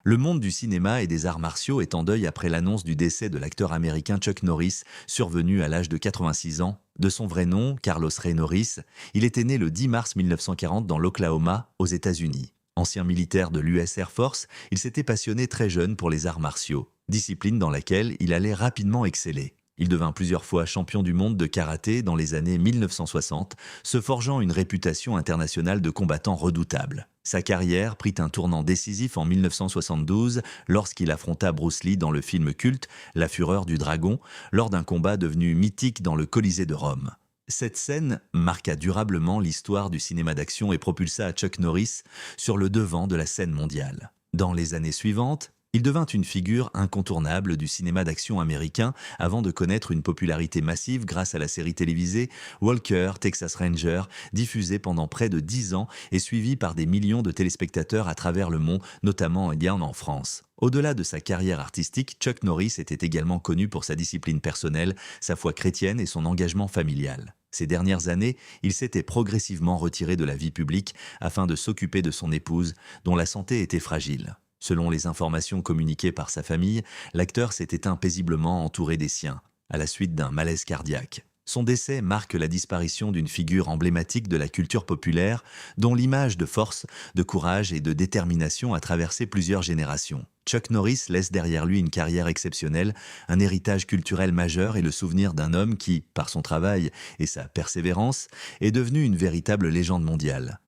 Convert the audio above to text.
Le monde du cinéma et des arts martiaux est en deuil après l'annonce du décès de l'acteur américain Chuck Norris, survenu à l'âge de 86 ans. De son vrai nom, Carlos Ray Norris, il était né le 10 mars 1940 dans l'Oklahoma, aux États-Unis. Ancien militaire de l'US Air Force, il s'était passionné très jeune pour les arts martiaux, discipline dans laquelle il allait rapidement exceller. Il devint plusieurs fois champion du monde de karaté dans les années 1960, se forgeant une réputation internationale de combattant redoutable. Sa carrière prit un tournant décisif en 1972 lorsqu'il affronta Bruce Lee dans le film culte La Fureur du Dragon, lors d'un combat devenu mythique dans le Colisée de Rome. Cette scène marqua durablement l'histoire du cinéma d'action et propulsa Chuck Norris sur le devant de la scène mondiale. Dans les années suivantes, il devint une figure incontournable du cinéma d'action américain avant de connaître une popularité massive grâce à la série télévisée Walker, Texas Ranger, diffusée pendant près de 10 ans et suivie par des millions de téléspectateurs à travers le monde, notamment en France. Au-delà de sa carrière artistique, Chuck Norris était également connu pour sa discipline personnelle, sa foi chrétienne et son engagement familial. Ces dernières années, il s'était progressivement retiré de la vie publique afin de s'occuper de son épouse, dont la santé était fragile. Selon les informations communiquées par sa famille, l'acteur s'est éteint paisiblement entouré des siens, à la suite d'un malaise cardiaque. Son décès marque la disparition d'une figure emblématique de la culture populaire, dont l'image de force, de courage et de détermination a traversé plusieurs générations. Chuck Norris laisse derrière lui une carrière exceptionnelle, un héritage culturel majeur et le souvenir d'un homme qui, par son travail et sa persévérance, est devenu une véritable légende mondiale.